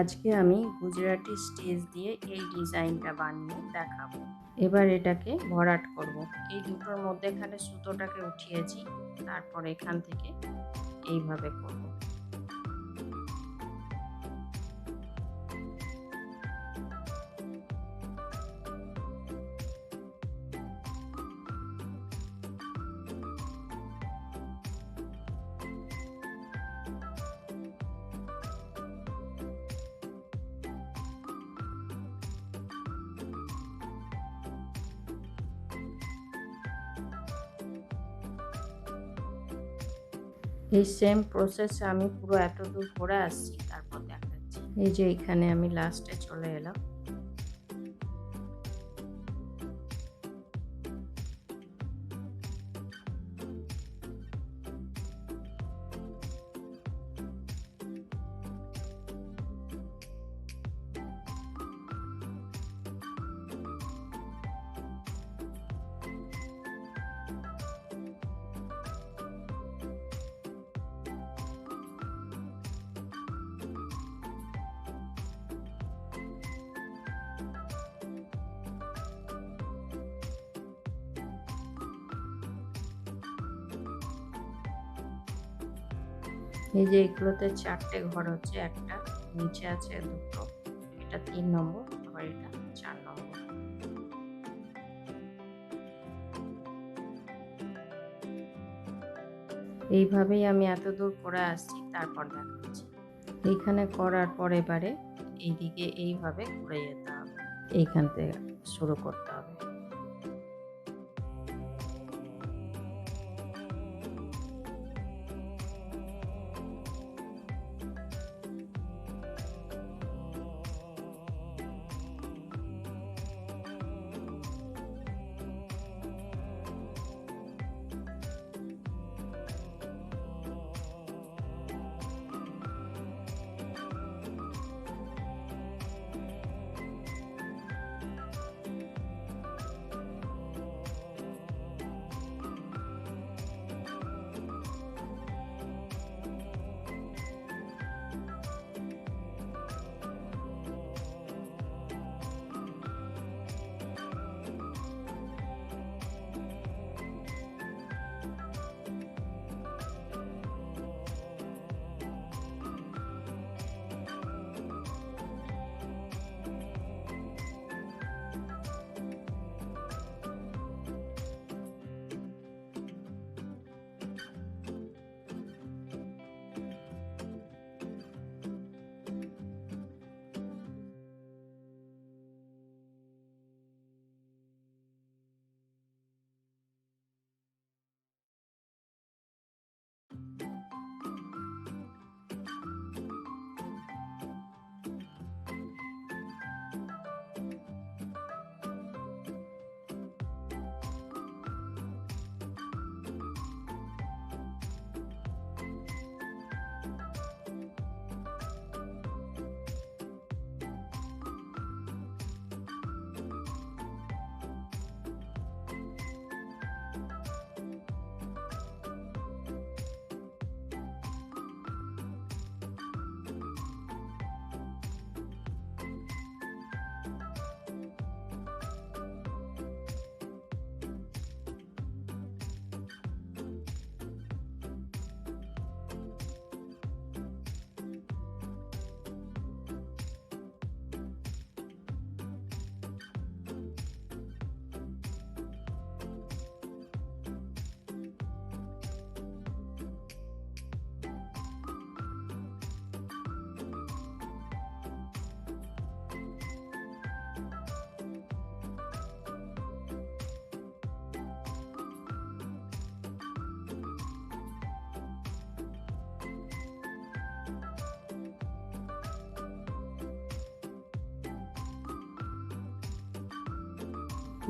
আজকে আমি গুজরাটি স্টিচ দিয়ে এই ডিজাইনটা বানিয়ে দেখাবো। এবার এটাকে ভরাট করব। এই দুটোর মধ্যেখানে সুতোটাকে উঠিয়েছি, তারপর এখান থেকে এইভাবে করব। এই সেম প্রসেসে আমি পুরো এত দূর করে আসছি, তারপর দেখাচ্ছি। এই যে এখানে আমি লাস্টে চলে এলাম। এই যে এগুলোতে 4টে ঘর হচ্ছে, একটা নিচে আছে, দুটো, এটা 3 নম্বর, আবার এটা 4 নম্বর। এইভাবেই আমি এত দূর করে আসছি, তারপর দেখাচ্ছি। এইখানে করার পর এবারে এইদিকে এইভাবে ঘুরে যেতে হবে, এইখান থেকে শুরু করতে হবে।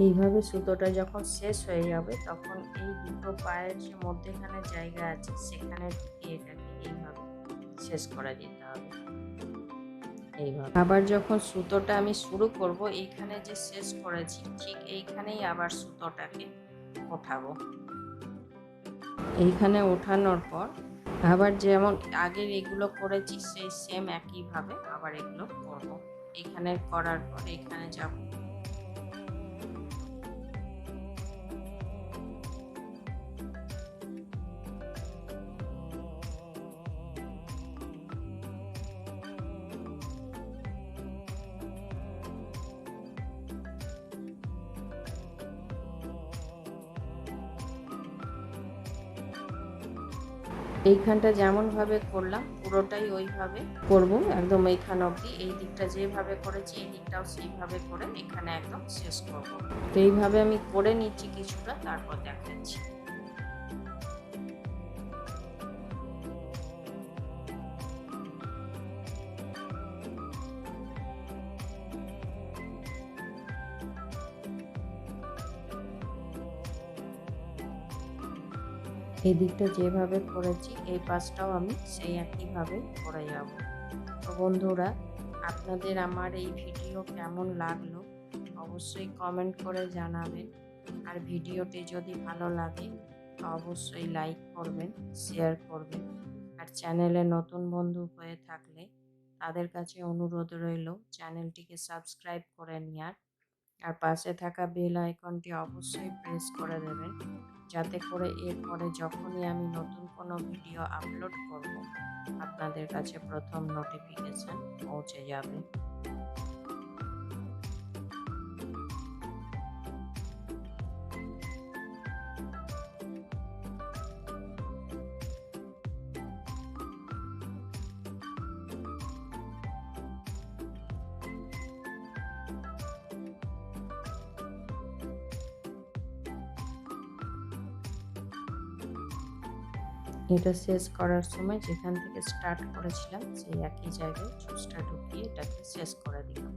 এইভাবে সুতোটা যখন শেষ হয়ে যাবে, তখন এই দুটো পায়ের যে মধ্যেখানে জায়গা আছে, সেখানে ঢুকিয়ে এটাকে এইভাবে শেষ করে দিতে হবে। এইভাবে আবার যখন সুতোটা আমি শুরু করব, এইখানে যে শেষ করেছি ঠিক এইখানেই আবার সুতোটাকে ওঠাবো। এইখানে ওঠানোর পর আবার যেমন আগের এগুলো করেছি সেই সেম একইভাবে আবার এগুলো করব। এখানে করার পর এখানে যাব। এইখানটা যেমনভাবে করলাম পুরোটাই ওইভাবে করব, একদম এইখান অবধি। এই দিকটা যেভাবে করেছি এই দিকটাও সেইভাবে করে এখানে একদম শেষ করব। তো এইভাবে আমি করে নিচ্ছি কিছুটা, তারপর দেখাচ্ছি। এই দিকটা যেভাবে করেছি এই পাশটাও আমি সেই একইভাবে করে যাব। তো বন্ধুরা, আপনাদের আমার এই ভিডিও কেমন লাগলো অবশ্যই কমেন্ট করে জানাবেন। আর ভিডিওটি যদি ভালো লাগে তো অবশ্যই লাইক করবেন, শেয়ার করবেন। আর চ্যানেলে নতুন বন্ধু হয়ে থাকলে তাদের কাছে অনুরোধ রইল চ্যানেলটিকে সাবস্ক্রাইব করে নেওয়ার। আর পাশে থাকা বেল আইকনটি অবশ্যই প্রেস করে দেবেন, যাতে করে এরপরে যখনই আমি নতুন কোনো ভিডিও আপলোড করব আপনাদের কাছে প্রথম নোটিফিকেশান পৌঁছে যাবে। এটা শেষ করার সময় যেখান থেকে স্টার্ট করেছিলাম সেই একই জায়গায় চুসটা ঢুকিয়ে এটাকে শেষ করে দিলাম।